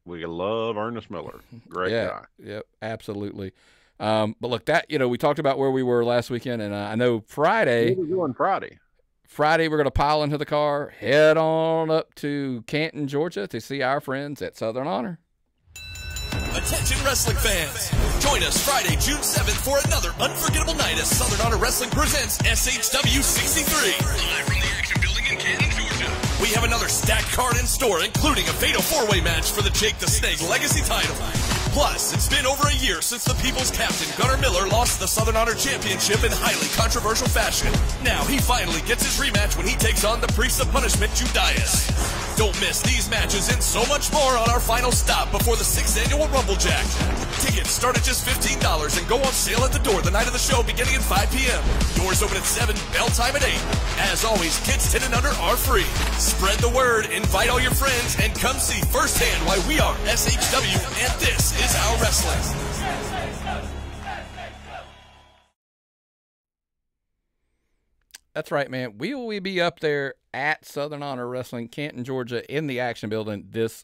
We love Ernest Miller. Great guy. Yep, absolutely. But look, that, we talked about where we were last weekend, and I know Friday. What are we doing Friday? Friday, we're going to pile into the car, head on up to Canton, Georgia to see our friends at Southern Honor. Attention wrestling fans, join us Friday, June 7th for another unforgettable night as Southern Honor Wrestling presents SHW 63. Live from the Action Building in Canton, Georgia. We have another stacked card in store, including a fatal four-way match for the Jake the Snake Legacy title. Plus, it's been over a year since the People's Captain, Gunnar Miller, lost the Southern Honor Championship in highly controversial fashion. Now, he finally gets his rematch when he takes on the Priest of Punishment, Judas. Don't miss these matches and so much more on our final stop before the 6th Annual Rumble Jack. Tickets start at just $15 and go on sale at the door the night of the show beginning at 5 p.m. Doors open at 7, bell time at 8. As always, kids 10 and under are free. Spread the word, invite all your friends, and come see firsthand why we are SHW, and this is our wrestling. That's right, man. We will be up there at Southern Honor Wrestling, Canton, Georgia, in the Action Building this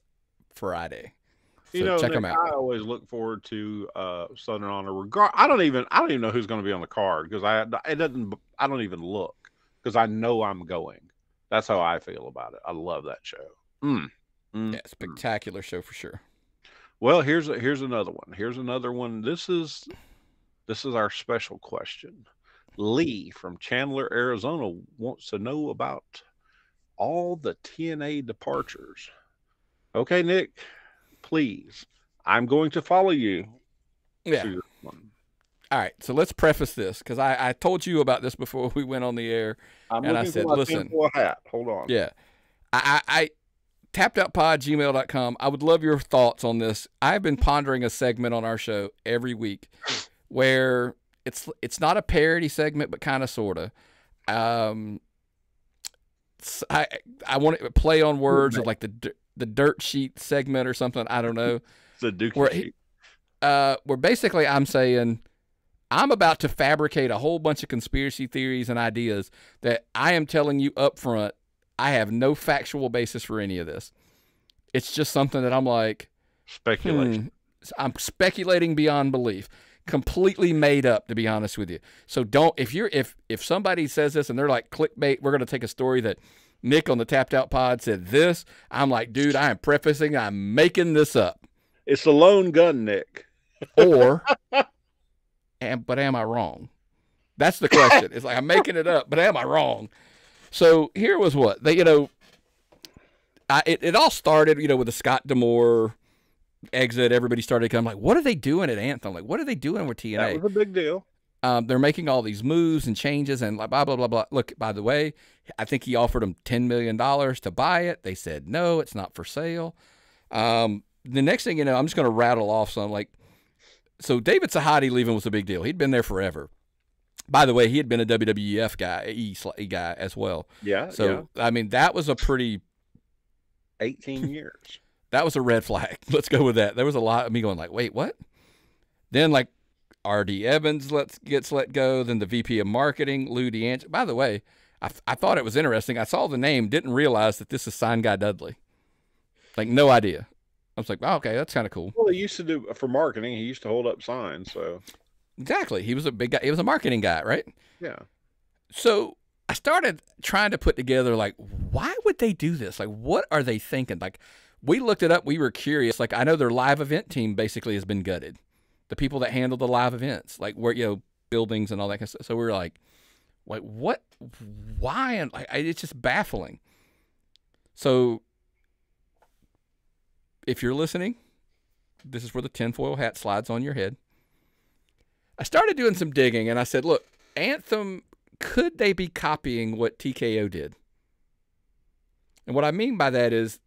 Friday. So check them out. I always look forward to Southern Honor. I don't even know who's going to be on the card because I don't even look because I know I'm going. That's how I feel about it. I love that show. Yeah, spectacular show for sure. Well, here's another one. Here's another one. This is our special question. Lee from Chandler, Arizona wants to know about all the TNA departures. Okay, Nick, please. I'm going to follow you. Yeah. All right, so let's preface this because I told you about this before we went on the air. And I said, listen. Hat. Hold on. Yeah. I tappedoutpod@gmail.com. I would love your thoughts on this. I've been pondering a segment on our show every week where it's not a parody segment, but kind of sort of. I want to play on words of like the dirt sheet segment or something. I don't know. The Dookie sheet. Where basically I'm saying I'm about to fabricate a whole bunch of conspiracy theories and ideas that I am telling you up front. I have no factual basis for any of this. It's just something that I'm like speculation. I'm speculating beyond belief. Completely made up, to be honest with you. So if somebody says this and they're like clickbait, we're going to take a story that Nick on the Tapped Out Pod said this. I'm like, dude, I am prefacing, I'm making this up. It's a lone gun, Nick. But am I wrong? That's the question. It's like, I'm making it up, but am I wrong? So here was what they, it all started, with the Scott D'Amore exit. Everybody started coming like, what are they doing at Anthem? Like, what are they doing with TNA? That was a big deal. They're making all these moves and changes and blah, blah, blah, blah. Look, by the way, I think he offered them $10 million to buy it. They said, no, it's not for sale. The next thing you know, I'm just going to rattle off some so David Sahadi leaving was a big deal. He'd been there forever. By the way, he had been a WWF guy as well. Yeah. So, yeah. I mean, that was a pretty 18 years. That was a red flag. Let's go with that. There was a lot of me going like, wait, what? Then R.D. Evans gets let go. Then the VP of Marketing, Lou DeAngelo. By the way, I thought it was interesting. I saw the name, didn't realize that this is Sign Guy Dudley. No idea. I was like, oh, okay, that's kind of cool. Well, he used to do for marketing. He used to hold up signs. So exactly, he was a big guy. He was a marketing guy, right? Yeah. So I started trying to put together why would they do this? What are they thinking? We looked it up. We were curious. I know their live event team basically has been gutted. The people that handle the live events, where, buildings and all that kind of stuff. So we were like, what? Why? And it's just baffling. So if you're listening, this is where the tinfoil hat slides on your head. I started doing some digging and I said, look, Anthem, could they be copying what TKO did? And what I mean by that is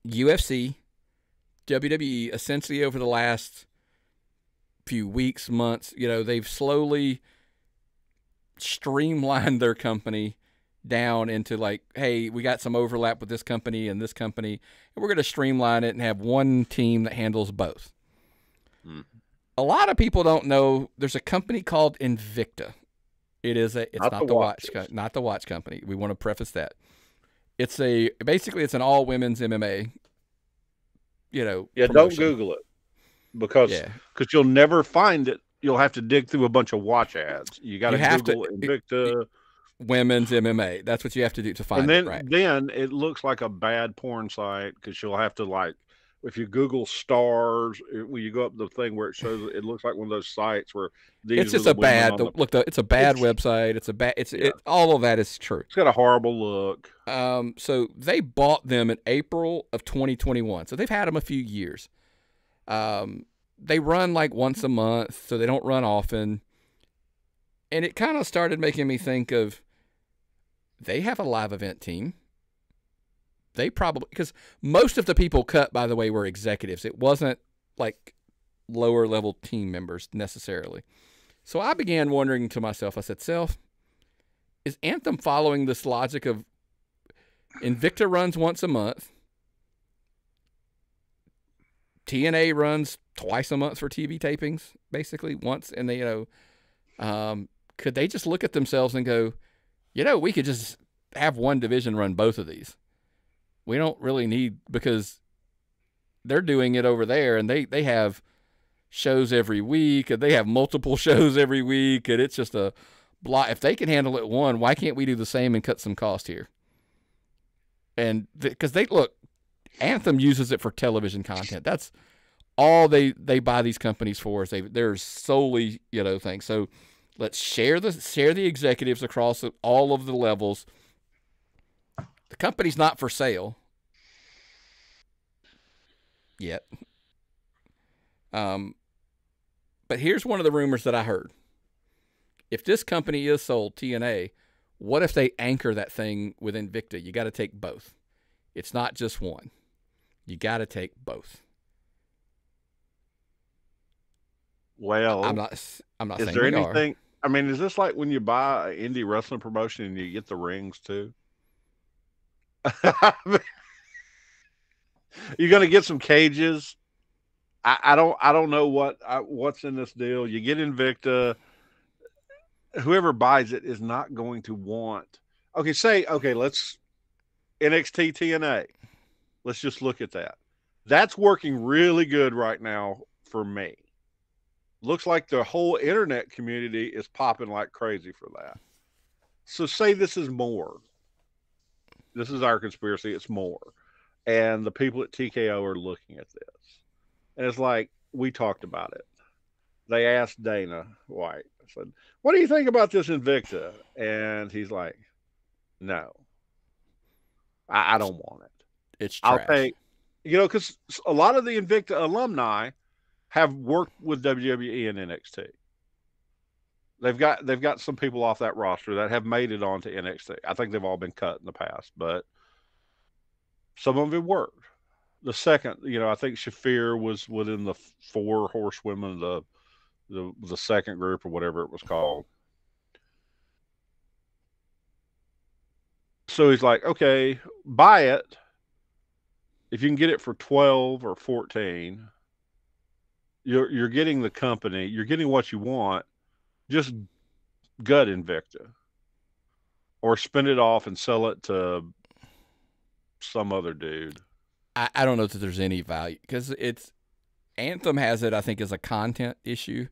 UFC, WWE, essentially over the last few weeks, months, they've slowly streamlined their company down into hey, we got some overlap with this company and this company, and we're going to streamline it and have one team that handles both. Mm. A lot of people don't know there's a company called Invicta. It's not the watch company. We want to preface that. Basically it's an all women's MMA. Yeah, promotion. Don't Google it because you'll never find it. You'll have to dig through a bunch of watch ads. You got to Google Invicta women's MMA. That's what you have to do to find it. Right. Then it looks like a bad porn site because you'll have to if you Google stars, when you go up the thing where it shows, it looks like one of those sites where it's just a bad it's a bad website. It's a bad. All of that is true. It's got a horrible look. So they bought them in April of 2021. So they've had them a few years. They run like once a month, so they don't run often. And it kind of started making me think of, they have a live event team. They probably, because most of the people cut, by the way, were executives. It wasn't like lower level team members necessarily. So I began wondering to myself, I said, Self, is Anthem following this logic of Invicta runs once a month, TNA runs twice a month for TV tapings, basically once, and they, could they just look at themselves and go, we could just have one division run both of these. We don't really need, because they're doing it over there, and they have shows every week, and they have multiple shows every week, and it's just a block. If they can handle it one, why can't we do the same and cut some cost here? And because Anthem uses it for television content. That's all they buy these companies for. They're solely things. So let's share the executives across all of the levels. The company's not for sale yet. But here's one of the rumors that I heard. If this company is sold, TNA, what if they anchor that thing with Invicta? You got to take both. It's not just one. You got to take both. Well, I'm not saying is there anything? I mean, is this like when you buy an indie wrestling promotion and you get the rings too? You're gonna get some cages. I don't know what's in this deal. You get Invicta. Whoever buys it is not going to want. Let's NXT TNA. Let's just look at that. That's working really good right now for me. Looks like the whole internet community is popping like crazy for that. So say this is more. This is our conspiracy. It's more. And the people at TKO are looking at this. And it's like, we talked about it. They asked Dana White, I said, what do you think about this Invicta? And he's like, no, I don't want it. It's trash. I'll pay, because a lot of the Invicta alumni have worked with WWE and NXT. They've got some people off that roster that have made it onto NXT. I think they've all been cut in the past, but some of it worked. The second, I think Shafir was within the 4 horsewomen, the second group or whatever it was called. So he's like, okay, buy it. If you can get it for 12 or 14, you're getting the company, you're getting what you want. Just gut Invicta or spin it off and sell it to some other dude. I don't know that there's any value because Anthem has it, I think, as a content issue,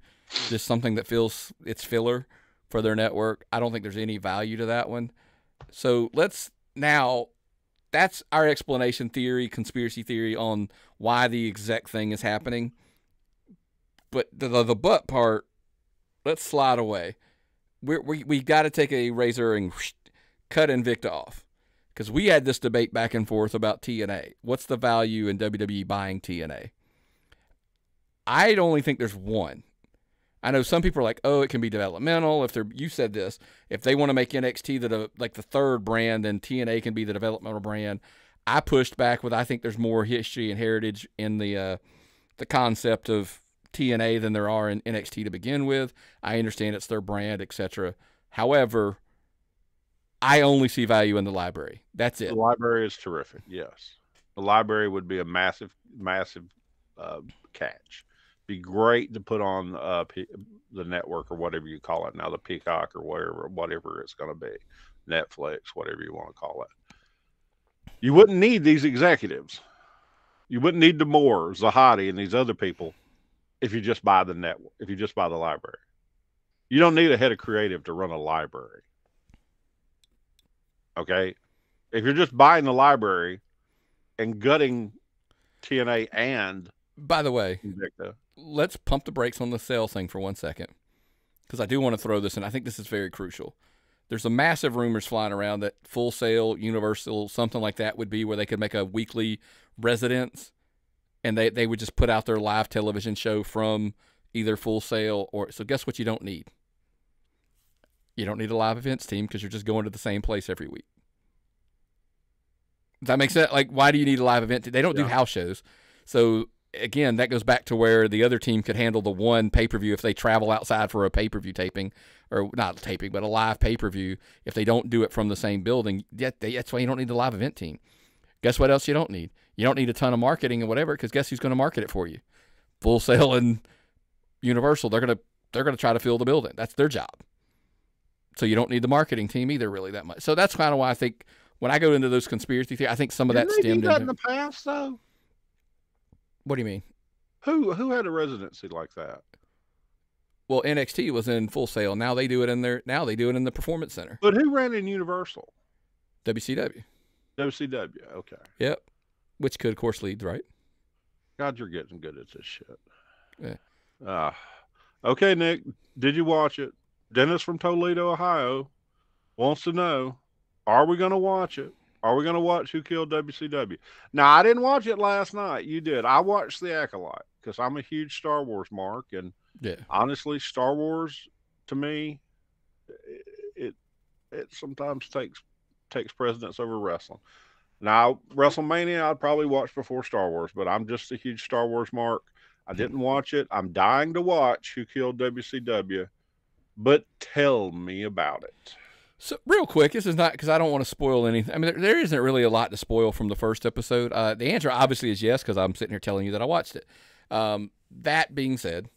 just something that feels it's filler for their network. I don't think there's any value to that one. So that's our explanation theory, conspiracy theory on why the exec thing is happening. But the butt part, let's slide away. We got to take a razor and cut Invicta off. Because we had this debate back and forth about TNA. What's the value in WWE buying TNA? I only think there's one. I know some people are like, oh, it can be developmental. You said this, if they want to make NXT like the third brand, then TNA can be the developmental brand. I pushed back with, I think there's more history and heritage in the concept of TNA than there are in NXT to begin with. I understand it's their brand, etc. However, I only see value in the library. That's it. The library is terrific. Yes. The library would be a massive, massive catch. Be great to put on the network or whatever you call it now, the Peacock or whatever it's going to be, Netflix, whatever you want to call it. You wouldn't need these executives. You wouldn't need the Moore, Zahadi, and these other people if you just buy the network, if you just buy the library. You don't need a head of creative to run a library. Okay? If you're just buying the library and gutting TNA and by the way, Invicta, let's pump the brakes on the sales thing for 1 second, because I do want to throw this in. I think this is very crucial. There's a massive rumors flying around that Full Sail, Universal, something like that would be where they could make a weekly residence, and they would just put out their live television show from either Full Sail or. So guess what you don't need? You don't need a live events team because you're just going to the same place every week. Does that make sense? Like, why do you need a live event? They don't do house shows. So again, that goes back to where the other team could handle the one pay-per-view if they travel outside for a pay-per-view taping, or not taping, but a live pay-per-view. If they don't do it from the same building, that's why you don't need the live event team. Guess what else you don't need? You don't need a ton of marketing and whatever, because guess who's going to market it for you? Full Sail and Universal. They're gonna try to fill the building. That's their job. So you don't need the marketing team either, really, that much. So that's kind of why I think when I go into those conspiracy theories, I think some of that stemmed in the past, though. What do you mean? Who had a residency like that? Well, NXT was in Full Sail. Now they do it in the Performance Center. But who ran in Universal? WCW. WCW. Okay. Yep. Which could, of course, lead, right? God, you're getting good at this shit. Yeah. Okay, Nick. Did you watch it? Dennis from Toledo, Ohio, wants to know: are we going to watch it? Are we going to watch Who Killed WCW? Now, I didn't watch it last night. You did. I watched The Acolyte because I'm a huge Star Wars mark, and honestly, Star Wars to me, it sometimes takes precedence over wrestling. Now, WrestleMania I'd probably watch before Star Wars, but I'm just a huge Star Wars mark. I didn't watch it. I'm dying to watch Who Killed WCW, but tell me about it. So real quick, this is not because I don't want to spoil anything. I mean, there isn't really a lot to spoil from the first episode. The answer obviously is yes, because I'm sitting here telling you that I watched it. That being said,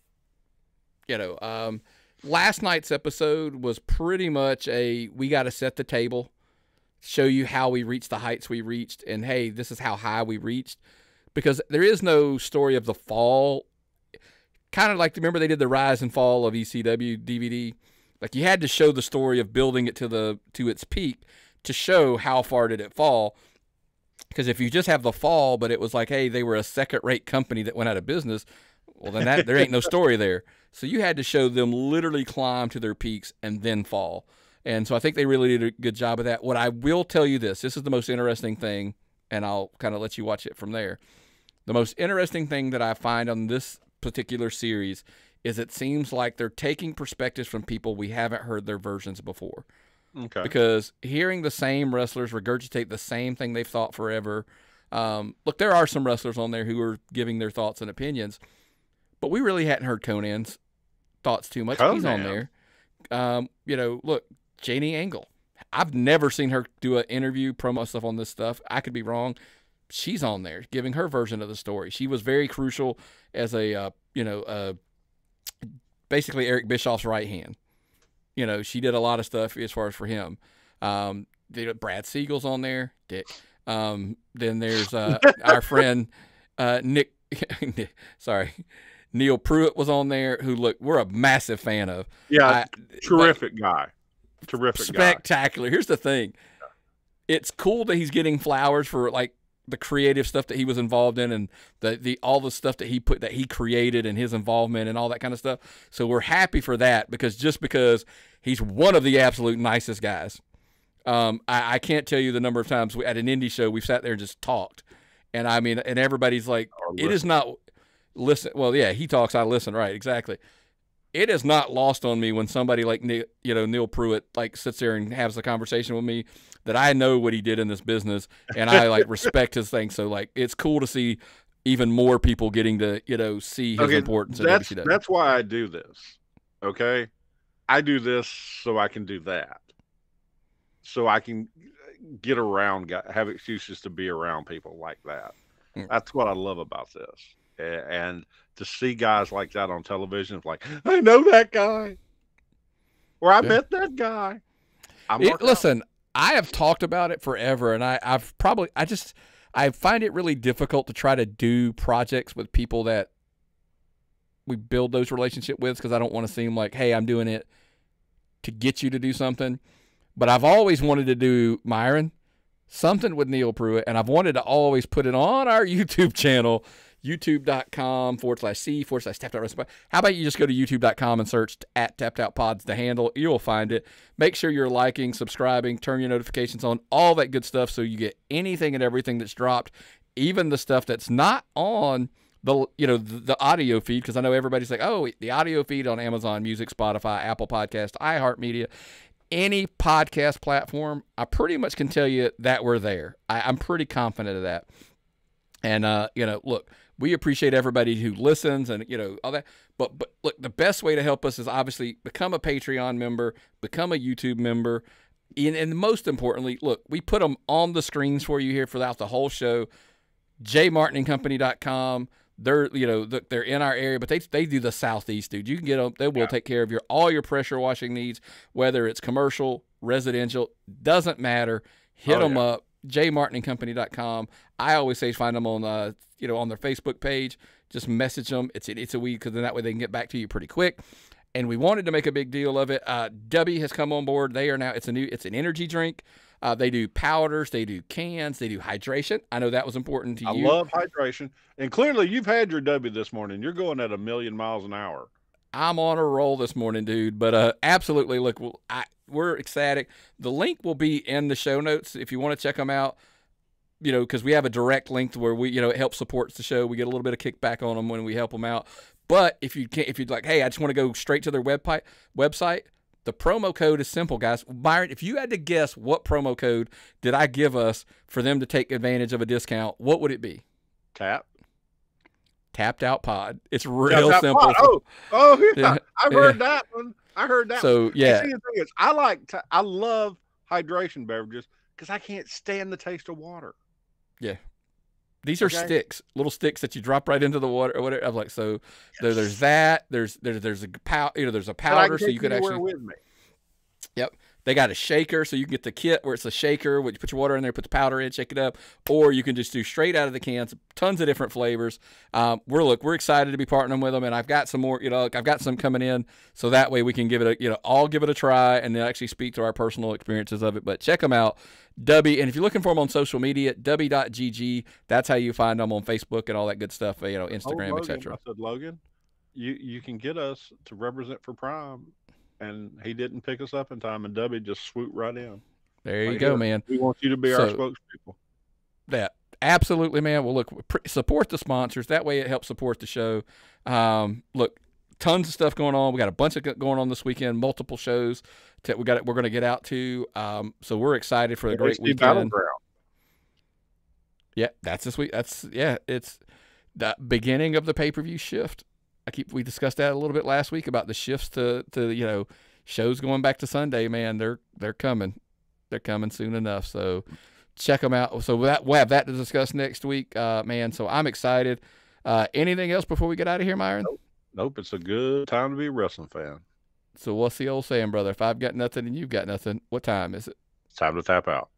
last night's episode was pretty much we got to set the table, show you how we reached the heights we reached, and hey, this is how high we reached. Because there is no story of the fall. Kind of like, remember they did the Rise and Fall of ECW DVD? Like, you had to show the story of building it to its peak to show how far did it fall. Because if you just have the fall, but it was like, hey, they were a second-rate company that went out of business, well, then there ain't no story there. So you had to show them literally climb to their peaks and then fall. And so I think they really did a good job of that. What I will tell you this is the most interesting thing, and I'll kind of let you watch it from there. The most interesting thing that I find on this particular series is it seems like they're taking perspectives from people we haven't heard their versions before. Okay. Because hearing the same wrestlers regurgitate the same thing they've thought forever. Look, there are some wrestlers on there who are giving their thoughts and opinions, but we really hadn't heard Conan's thoughts too much. He's on there. Look, Janie Angle. I've never seen her do an interview, promo stuff on this stuff. I could be wrong. She's on there giving her version of the story. She was very crucial as basically Eric Bischoff's right hand. She did a lot of stuff as far as for him. Brad Siegel's on there, Dick. Then there's our friend Nick. Sorry, Neil Pruitt was on there. Who, look, we're a massive fan of. Yeah, terrific guy. Terrific, spectacular. Here's the thing: it's cool that he's getting flowers for like the creative stuff that he was involved in, and all the stuff that he created and his involvement and all that kind of stuff. So we're happy for that because he's one of the absolute nicest guys. I can't tell you the number of times at an indie show we've sat there and just talked, and I mean, and everybody's like, it is not listen. Well, yeah, he talks, I listen, right? Exactly. It is not lost on me when somebody like Neil Pruitt like sits there and has a conversation with me that I know what he did in this business and I like respect his thing. So like it's cool to see even more people getting to see his importance at WCW. That's why I do this. Okay, I do this so I can do that, so I can get around, have excuses to be around people like that. That's what I love about this. And to see guys like that on television, it's like, I know that guy, or I met that guy. Listen, I have talked about it forever, and I find it really difficult to try to do projects with people that we build those relationships with, because I don't want to seem like, hey, I'm doing it to get you to do something. But I've always wanted to do, Myron, something with Neil Pruitt, and I've wanted to always put it on our YouTube channel, youtube.com/C/Tapped Out. How about you just go to youtube.com and search at Tapped Out Pods, the handle. You'll find it. Make sure you're liking, subscribing, turn your notifications on, all that good stuff, so you get anything and everything that's dropped, even the stuff that's not on the audio feed, because I know everybody's like, oh, the audio feed on Amazon Music, Spotify, Apple Podcast, iHeartMedia, any podcast platform. I pretty much can tell you that we're there. I'm pretty confident of that. And look, we appreciate everybody who listens and all that. But look, the best way to help us is obviously become a Patreon member, become a YouTube member, and most importantly, look, we put them on the screens for you here throughout the whole show. jmartinandcompany.com. They're they're in our area, but they do the Southeast, dude. You can get them. They will take care of all your pressure washing needs, whether it's commercial, residential, doesn't matter. Hit them up. jmartinandcompany.com. I always say find them on on their Facebook page. Just message them. It's a week, because then that way they can get back to you pretty quick. And we wanted to make a big deal of it. Dubby has come on board. They are now. It's an energy drink. They do powders, they do cans, they do hydration. I know that was important to you. I love hydration. And clearly you've had your W this morning. You're going at 1,000,000 miles an hour. I'm on a roll this morning, dude. But absolutely, look, we're ecstatic. The link will be in the show notes if you want to check them out, because we have a direct link to where it helps supports the show. We get a little bit of kickback on them when we help them out. But if you'd like, hey, I just want to go straight to their website, the promo code is simple, guys. Myron, if you had to guess what promo code did I give us for them to take advantage of a discount, what would it be? Tapped Out Pod. It's real simple. Pod. Oh, yeah. I've heard that one. I heard that. So, one. yeah. See, the thing is, I love hydration beverages because I can't stand the taste of water. Yeah. These are sticks, little sticks that you drop right into the water or whatever. I'm like, so there's that. There's a powder, so you could actually. With me. Yep. They got a shaker, so you can get the kit where it's a shaker, where you put your water in there, put the powder in, shake it up, or you can just do straight out of the cans. Tons of different flavors. We're excited to be partnering with them, and I've got some more. I've got some coming in, so that way we can give it all give it a try, and then actually speak to our personal experiences of it. But check them out, Dubby, and if you're looking for them on social media, dubby.gg. That's how you find them on Facebook and all that good stuff. Instagram, etc. I said, Logan, you can get us to represent for Prime. And he didn't pick us up in time, and Dubby just swooped right in. There you go, man. We want you to be our spokespeople. That absolutely, man. Well, look, support the sponsors. That way, it helps support the show. Look, tons of stuff going on. We got a bunch of going on this weekend. Multiple shows that we're going to get out to. So we're excited for the great weekend. Battleground. Yeah, that's this week. It's the beginning of the pay-per-view shift. We discussed that a little bit last week about the shifts to shows going back to Sunday. Man, they're coming. They're coming soon enough. So check them out. So we'll have that to discuss next week, man. So I'm excited. Anything else before we get out of here, Myron? Nope. It's a good time to be a wrestling fan. So what's the old saying, brother? If I've got nothing and you've got nothing, what time is it? It's time to tap out.